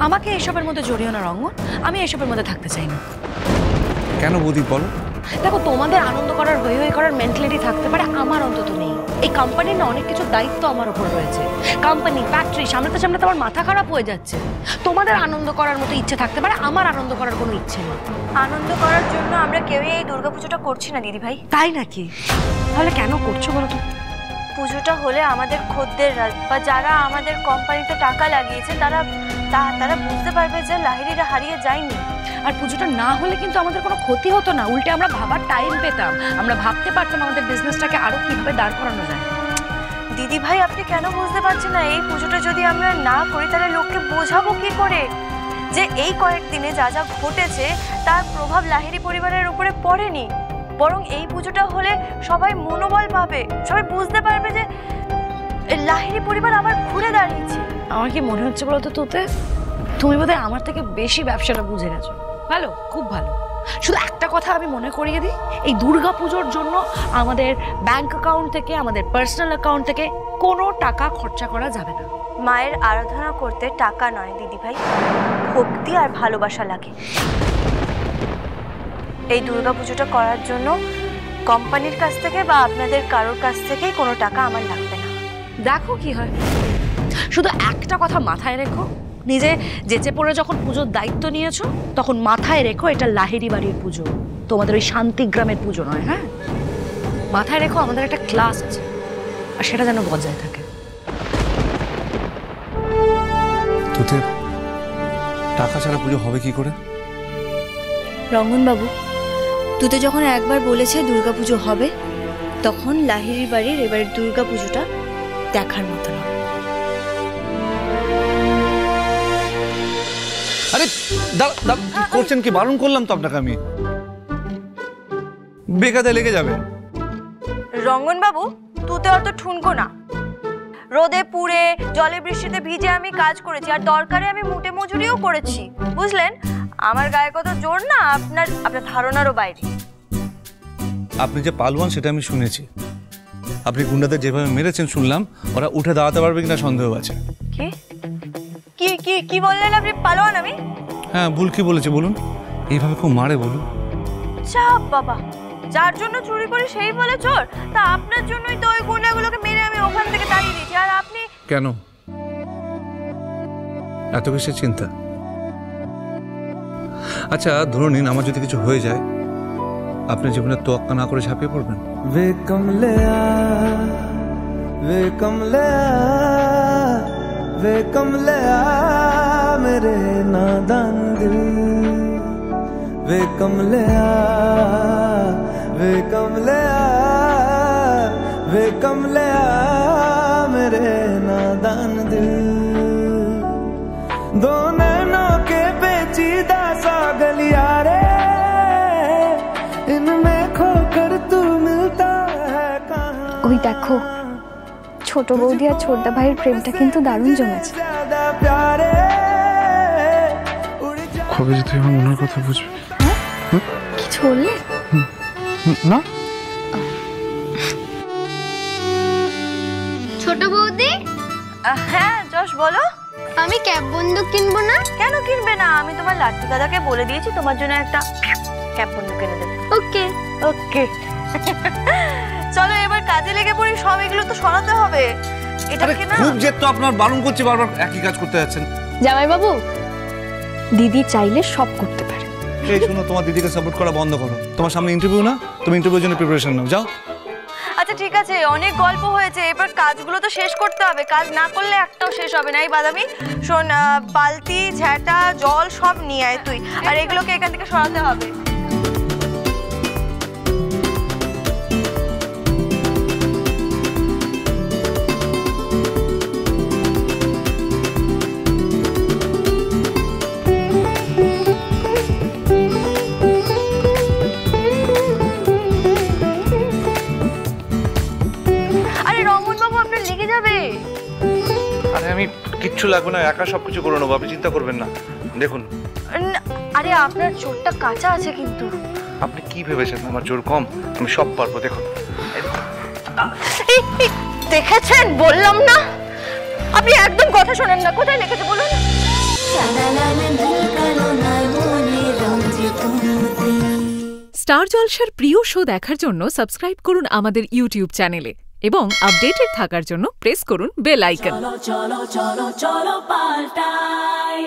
আমাকে এসবের মধ্যে জড়িও না রঙ্গন, আমি এসবের মধ্যে থাকতে চাই না। কেন বৌদি বলো? দেখো, তোমাদের আনন্দ করার হই হই করার মেন্টালিটি থাকতে পারে, আমার অন্তত নেই। এই কোম্পানির না অনেক কিছু দায়িত্ব আমার উপর রয়েছে। কোম্পানি, ফ্যাক্টরি সামলাতে সামলাতে আমার মাথা খারাপ হয়ে যাচ্ছে। তোমাদের আনন্দ করার মতো ইচ্ছে থাকতে পারে, আমার আনন্দ করার কোনো ইচ্ছে নেই। আনন্দ করার জন্য আমরা কেউই এই দুর্গাপুজোটা করছি না দিদি ভাই। তাই নাকি? তাহলে কেন করছো বলো তো? পুজোটা হলে আমাদের খদ্দেররা বা যারা আমাদের কোম্পানিতে টাকা লাগিয়েছে তারা বুঝতে পারবে যে লাহিড়িরা হারিয়ে যায়নি। আর পুজোটা না হলে কিন্তু আমাদের কোনো ক্ষতি হতো না, উল্টে আমরা ভাবার টাইম পেতাম, আমরা ভাবতে পারতাম আমাদের বিজনেসটাকে আরো কিভাবে দাঁড় করানো যায়। দিদি ভাই, আপনি কেন বুঝতে পারছেন না? এই পুজোটা যদি আমরা না করি তাহলে লোককে বোঝাবো কি করে যে এই কয়েকদিনে যা যা ঘটেছে তার প্রভাব লাহিড়ি পরিবারের উপরে পড়েনি, বরং এই পুজোটা হলে সবাই মনোবল পাবে, সবাই বুঝতে পারবে যে লাহিড়ি পরিবার আবার ঘুরে দাঁড়িয়েছে। আমার কি মনে হচ্ছে বলতো তোতে, তুমি বোধহয় আমার থেকে বেশি ব্যবসাটা বুঝে গেছো। ভালো, খুব ভালো। শুধু একটা কথা আমি মনে করিয়ে দিই, এই দুর্গা পুজোর জন্য আমাদের ব্যাংক অ্যাকাউন্ট থেকে, আমাদের পার্সোনাল অ্যাকাউন্ট থেকে কোনো টাকা খরচা করা যাবে না। মায়ের আরাধনা করতে টাকা নয় দিদি ভাই, ভক্তি আর ভালোবাসা লাগে। এই দুর্গা পুজোটা করার জন্য কোম্পানির কাছ থেকে বা আপনাদের কারোর কাছ থেকে কোনো টাকা আমার লাগবে না। দেখো কি হয়। শুধু একটা কথা মাথায় রেখো, নিজে যেচে পড়ে যখন পুজোর দায়িত্ব নিয়েছো তখন মাথায় রেখো এটা লাহিড়ি বাড়ির পুজো, তোমাদের ওই শান্তিগ্রামের পুজো নয়। হ্যাঁ, মাথায় রেখো আমাদের একটা ক্লাস আছে, আর সেটা যেন বজায় থাকে। তোতে টাকা ছাড়া পুজো হবে কি করে? রঙ্গন বাবু, তুই যখন একবার বলেছে দুর্গাপুজো হবে, তখন লাহিড়ির বাড়ির এবারের দুর্গাপুজোটা দেখার মতো না। আরে কি করছেন? কি বারণ করলাম তো আপনাকে আমি, বেকাতে লেগে যাবে। রঙ্গন বাবু, তুতে অত ঠুনকো না। রোদে পুড়ে জলে বৃষ্টিতে ভিজে আমি কাজ করেছি, আর দরকারে আমি মুটে মজুরিও করেছি, বুঝলেন? আমার গায়ে কত জোর না আপনার ধারণারও বাইরে। আপনি যে পালোয়ান সেটা আমি শুনেছি, আপনি গুন্ডাদের যেভাবে মেরেছেন শুনলাম, ওরা উঠে দাঁড়াতে পারবে কিনা সন্দেহ আছে। কি কি কি বললেন আপনি? পালোয়ান আমি? হ্যাঁ, ভুল কি বলেছে বলুন? এইভাবে খুব মারে বলুন। চাপ বাবা, যার জন্য চুরি করি সেই বলে চোর? তা আপনার জন্যই তো ওই গুন্ডাগুলোকে মেরে আমি ওখান থেকে তাড়িয়ে দিয়েছি। আর আপনি কেন এত বেশি চিন্তা? আচ্ছা ধরুন নিন, আমার যদি কিছু হয়ে যায়, আপনি জীবনে তোয়াক্কা না করে ঝাঁপিয়ে পড়বেন? वे कमलिया मेरे नादान दिल, वे कमलिया मेरे नादान दिल, दो नैनों के पेचीदा सा गलियारे, इनमें खोकर तू मिलता है कहाँ। ওই দেখো, ছোট বৌদি আর ছোটদা ভাইয়ের প্রেমটা কিন্তু দারুণ জমেছে। কবে যে তুই আমার মনের কথা বুঝবি? কিছু বললে না? ছোট বৌদি? হ্যাঁ যশ, বলো। আমি ক্যাব বন্দুক কিনবো না? কেন কিনবে না? আমি তোমার লাট্টু দাদাকে বলে দিয়েছি তোমার জন্য একটা ক্যাব বন্দুক কিনে দেবে। ওকে ওকে। চলো এবার কাজে লেগে পড়ি, সব এগুলো তো সরাতে হবে। এটা কি না? খুব জেদ তো আপনার, বারণ করছি বারবার, একই কাজ করতে যাচ্ছেন। জামাই বাবু, দিদি চাইলে সব করতে পারে। এই শোনো, তোমার দিদিকে সাপোর্ট করা বন্ধ করো। তোমার সামনে ইন্টারভিউ না, তুমি ইন্টারভিউর জন্য প্রিপারেশন নাও, যাও। আচ্ছা ঠিক আছে, অনেক গল্প হয়েছে, এবার কাজগুলো তো শেষ করতে হবে। কাজ না করলে একটাও শেষ হবে না। এই বাদামি শোন, বালতি ঝাঁটা জল সব নিয়ে আয় তুই, আর এগুলোকে এখান থেকে সরাতে হবে। আরে আমি কিচ্ছু লাগবে না, একা সবকিছু করে নেবো, আপনি চিন্তা করবেন না। দেখুন, আরে আপনার জোরটা কাঁচা আছে কিন্তু। আপনি কি ভেবেছেন আমার জোর কম? আমি সব পারবো, দেখুন। দেখেছেন, বললাম না? আপনি একদম কথা শোনেন না। কোথায় লিখেছে বলুন? স্টার জলসার প্রিয় শো দেখার জন্য সাবস্ক্রাইব করুন আমাদের ইউটিউব চ্যানেলে এবং আপডেটেড থাকার জন্য প্রেস করুন বেল আইকন। চলো চলো চলো চলো পাল্টাই।